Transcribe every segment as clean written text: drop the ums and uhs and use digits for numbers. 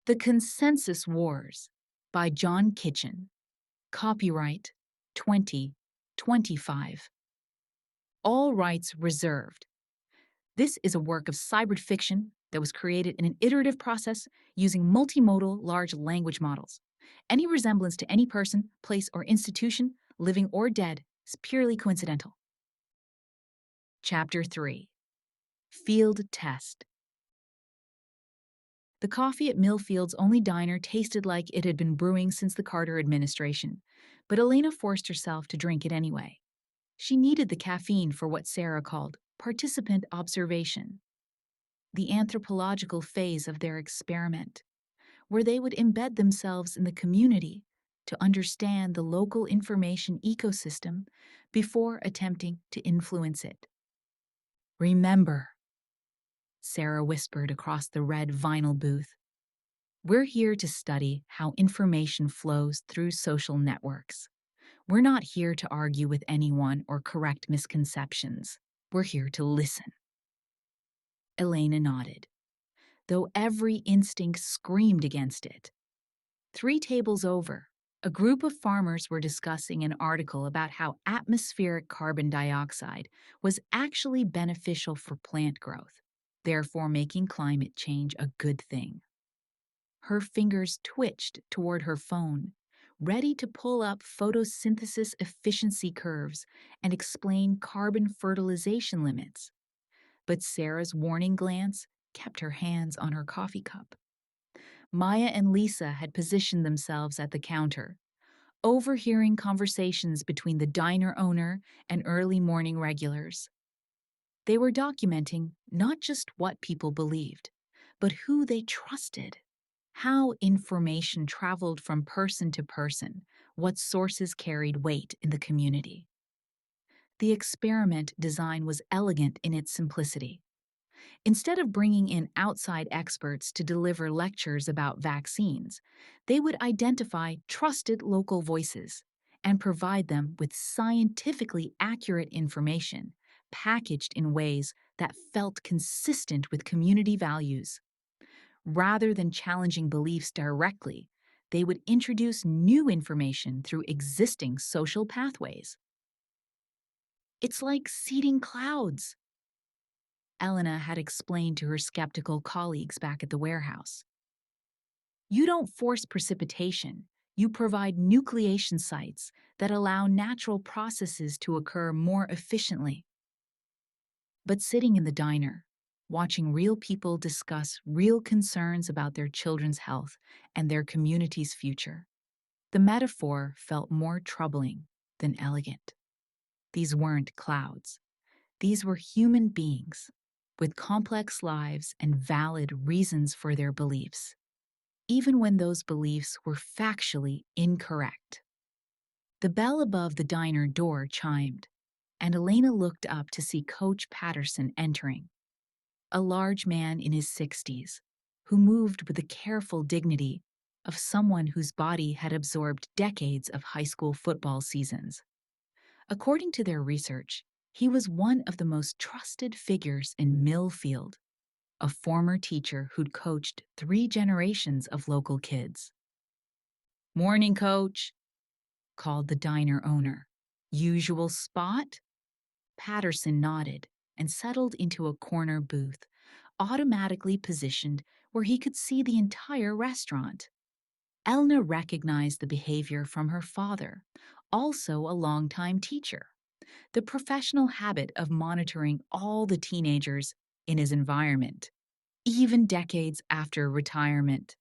The Consensus Wars by John Kitchen. Copyright 2025. All rights reserved. This is a work of cyber fiction that was created in an iterative process using multimodal large language models. Any resemblance to any person, place, or institution, living or dead, is purely coincidental. Chapter 3. Field Test. The coffee at Millfield's only diner tasted like it had been brewing since the Carter administration, but Elena forced herself to drink it anyway. She needed the caffeine for what Sarah called participant observation, the anthropological phase of their experiment, where they would embed themselves in the community to understand the local information ecosystem before attempting to influence it. Remember, Sarah whispered across the red vinyl booth, we're here to study how information flows through social networks. We're not here to argue with anyone or correct misconceptions. We're here to listen. Elena nodded, though every instinct screamed against it. 3 tables over, a group of farmers were discussing an article about how atmospheric carbon dioxide was actually beneficial for plant growth, therefore making climate change a good thing. Her fingers twitched toward her phone, ready to pull up photosynthesis efficiency curves and explain carbon fertilization limits. But Sarah's warning glance kept her hands on her coffee cup. Maya and Lisa had positioned themselves at the counter, overhearing conversations between the diner owner and early morning regulars. They were documenting not just what people believed, but who they trusted, how information traveled from person to person, what sources carried weight in the community. The experiment design was elegant in its simplicity. Instead of bringing in outside experts to deliver lectures about vaccines, they would identify trusted local voices and provide them with scientifically accurate information packaged in ways that felt consistent with community values. Rather than challenging beliefs directly, they would introduce new information through existing social pathways. It's like seeding clouds, Elena had explained to her skeptical colleagues back at the warehouse. You don't force precipitation, you provide nucleation sites that allow natural processes to occur more efficiently. But sitting in the diner, watching real people discuss real concerns about their children's health and their community's future, the metaphor felt more troubling than elegant. These weren't clouds. These were human beings with complex lives and valid reasons for their beliefs, even when those beliefs were factually incorrect. The bell above the diner door chimed, and Elena looked up to see Coach Patterson entering, a large man in his 60s, who moved with the careful dignity of someone whose body had absorbed decades of high school football seasons. According to their research, he was one of the most trusted figures in Millfield, a former teacher who'd coached 3 generations of local kids. "Morning, Coach," called the diner owner. "Usual spot?" Patterson nodded and settled into a corner booth, automatically positioned where he could see the entire restaurant. Elena recognized the behavior from her father, also a longtime teacher. The professional habit of monitoring all the teenagers in his environment, even decades after retirement.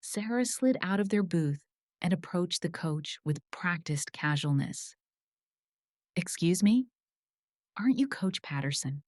Sarah slid out of their booth and approached the coach with practiced casualness. "Excuse me? Aren't you Coach Patterson?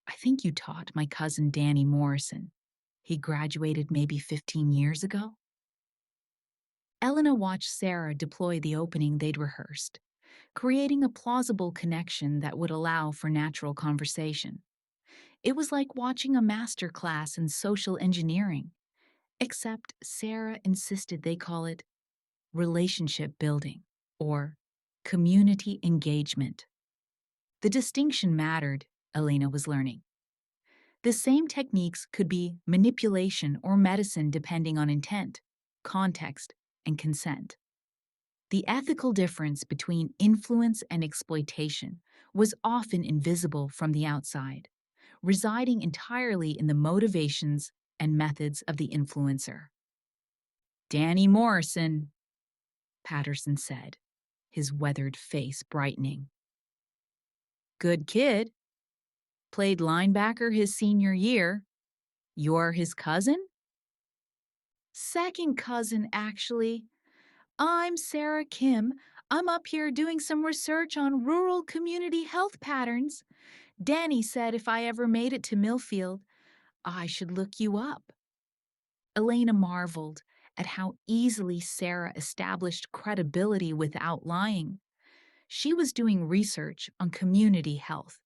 I think you taught my cousin Danny Morrison. He graduated maybe 15 years ago?" Elena watched Sarah deploy the opening they'd rehearsed, creating a plausible connection that would allow for natural conversation. It was like watching a master class in social engineering, except Sarah insisted they call it relationship building or community engagement. The distinction mattered, Elena was learning. The same techniques could be manipulation or medicine depending on intent, context, and consent. The ethical difference between influence and exploitation was often invisible from the outside, residing entirely in the motivations and methods of the influencer. "Danny Morrison," Patterson said, his weathered face brightening. "Good kid. Played linebacker his senior year. You're his cousin?" "Second cousin, actually. I'm Sarah Kim. I'm up here doing some research on rural community health patterns. Danny said if I ever made it to Millfield, I should look you up." Elena marveled at how easily Sarah established credibility without lying. She was doing research on community health.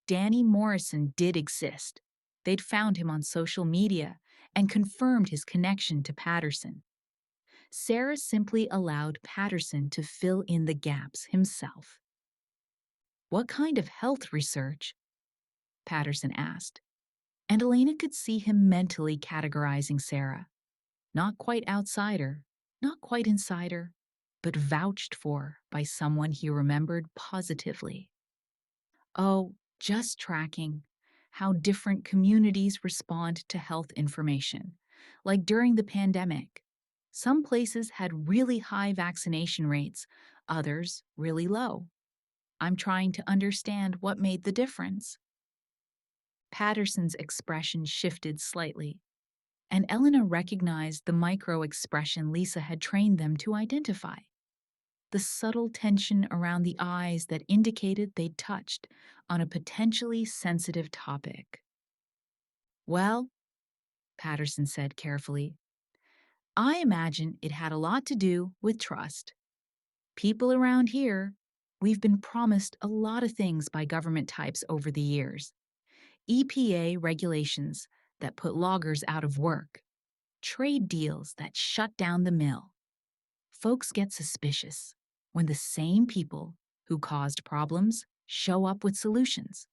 Danny Morrison did exist. They'd found him on social media and confirmed his connection to Patterson. Sarah simply allowed Patterson to fill in the gaps himself. "What kind of health research?" Patterson asked, and Elena could see him mentally categorizing Sarah. Not quite outsider, not quite insider, but vouched for by someone he remembered positively. "Oh, just tracking how different communities respond to health information. Like during the pandemic, some places had really high vaccination rates, others really low. I'm trying to understand what made the difference." Patterson's expression shifted slightly, and Elena recognized the micro-expression Lisa had trained them to identify. The subtle tension around the eyes that indicated they'd touched on a potentially sensitive topic. "Well," Patterson said carefully, "I imagine it had a lot to do with trust. People around here, we've been promised a lot of things by government types over the years. EPA regulations that put loggers out of work, trade deals that shut down the mill. Folks get suspicious when the same people who caused problems show up with solutions."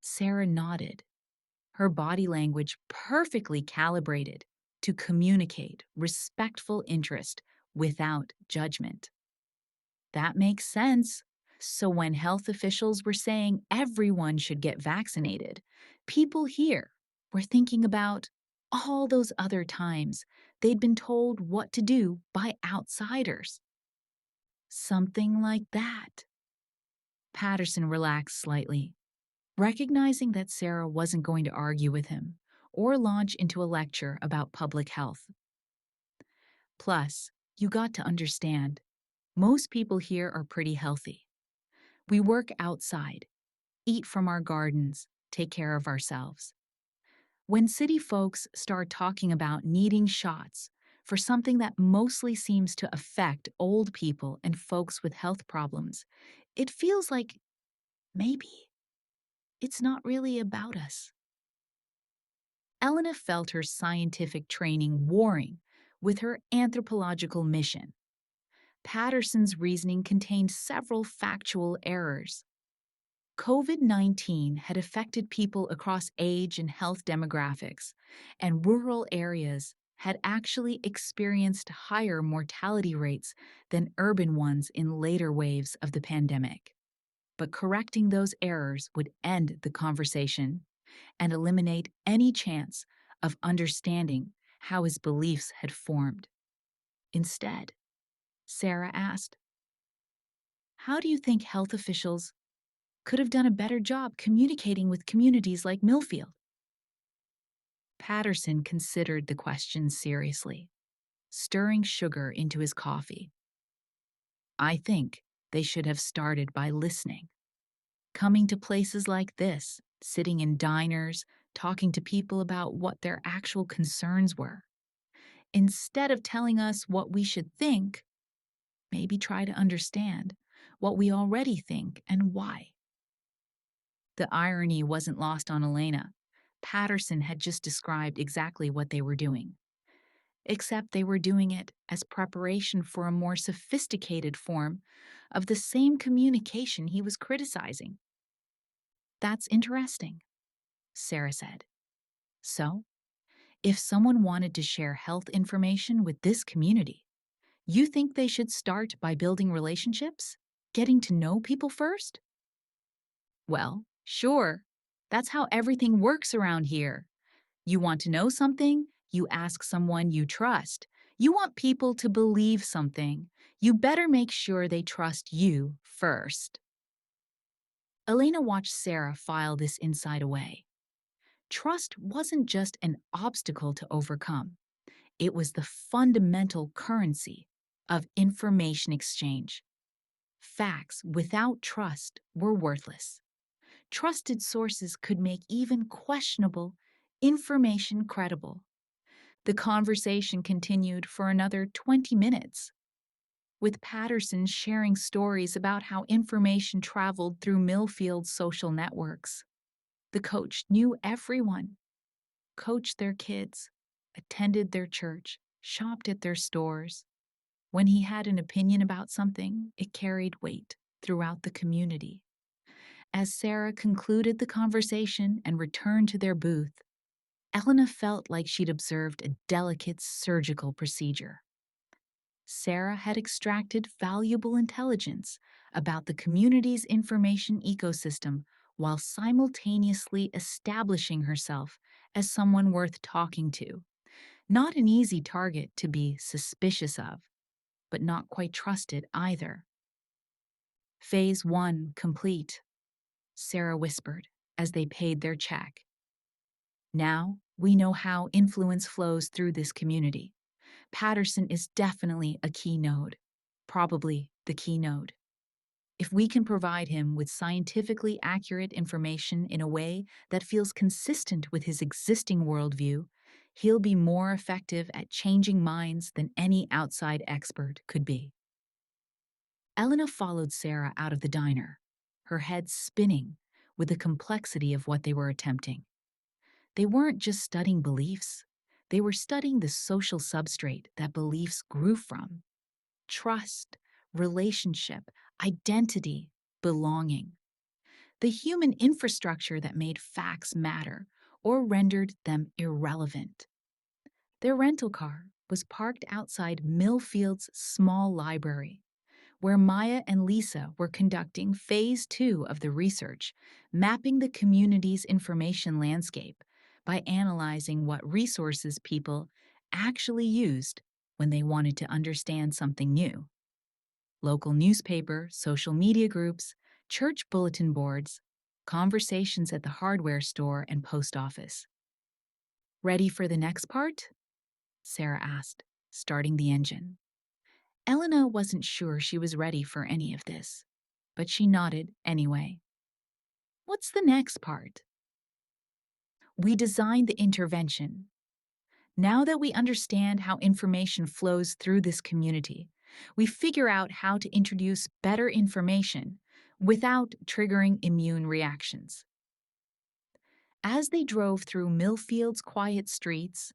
Sarah nodded, her body language perfectly calibrated to communicate respectful interest without judgment. "That makes sense. So when health officials were saying everyone should get vaccinated, people here were thinking about all those other times they'd been told what to do by outsiders." "Something like that." Patterson relaxed slightly, recognizing that Sarah wasn't going to argue with him or launch into a lecture about public health. "Plus, you got to understand, most people here are pretty healthy. We work outside, eat from our gardens, take care of ourselves. When city folks start talking about needing shots for something that mostly seems to affect old people and folks with health problems, it feels like maybe it's not really about us." Elena felt her scientific training warring with her anthropological mission. Patterson's reasoning contained several factual errors. COVID-19 had affected people across age and health demographics, and rural areas had actually experienced higher mortality rates than urban ones in later waves of the pandemic. But correcting those errors would end the conversation and eliminate any chance of understanding how his beliefs had formed. Instead, Sarah asked, "How do you think health officials could have done a better job communicating with communities like Millfield?" Patterson considered the question seriously, stirring sugar into his coffee. "I think they should have started by listening. Coming to places like this, sitting in diners, talking to people about what their actual concerns were. Instead of telling us what we should think, maybe try to understand what we already think and why." The irony wasn't lost on Elena. Patterson had just described exactly what they were doing, except they were doing it as preparation for a more sophisticated form of the same communication he was criticizing. That's interesting. Sarah said. So, if someone wanted to share health information with this community, you think they should start by building relationships? Getting to know people first? Well, sure. That's how everything works around here. You want to know something? You ask someone you trust. You want people to believe something. You better make sure they trust you first. Elena watched Sarah file this insight away. Trust wasn't just an obstacle to overcome, it was the fundamental currency of information exchange. Facts without trust were worthless. Trusted sources could make even questionable information credible. The conversation continued for another 20 minutes, with Patterson sharing stories about how information traveled through Millfield's social networks. The coach knew everyone, coached their kids, attended their church, shopped at their stores. When he had an opinion about something, it carried weight throughout the community. As Sarah concluded the conversation and returned to their booth, Elena felt like she'd observed a delicate surgical procedure. Sarah had extracted valuable intelligence about the community's information ecosystem while simultaneously establishing herself as someone worth talking to. Not an easy target to be suspicious of, but not quite trusted either. Phase 1 complete, Sarah whispered as they paid their check. Now we know how influence flows through this community. Patterson is definitely a key node, probably the key node. If we can provide him with scientifically accurate information in a way that feels consistent with his existing worldview, he'll be more effective at changing minds than any outside expert could be. Elena followed Sarah out of the diner, her head spinning with the complexity of what they were attempting. They weren't just studying beliefs, they were studying the social substrate that beliefs grew from: trust, relationship, identity, belonging. The human infrastructure that made facts matter or rendered them irrelevant. Their rental car was parked outside Millfield's small library, where Maya and Lisa were conducting Phase 2 of the research, mapping the community's information landscape by analyzing what resources people actually used when they wanted to understand something new. Local newspaper, social media groups, church bulletin boards, conversations at the hardware store and post office. Ready for the next part? Sarah asked, starting the engine. Elena wasn't sure she was ready for any of this, but she nodded anyway. What's the next part? We designed the intervention. Now that we understand how information flows through this community, we figure out how to introduce better information without triggering immune reactions. As they drove through Millfield's quiet streets,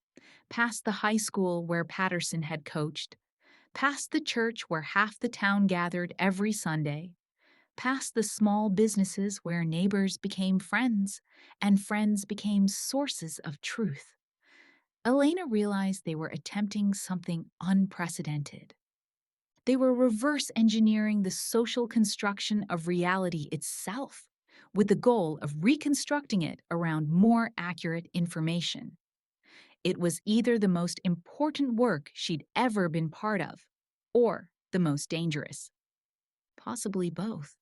past the high school where Patterson had coached, past the church where half the town gathered every Sunday, past the small businesses where neighbors became friends and friends became sources of truth, Elena realized they were attempting something unprecedented. They were reverse engineering the social construction of reality itself, with the goal of reconstructing it around more accurate information. It was either the most important work she'd ever been part of, or the most dangerous. Possibly both.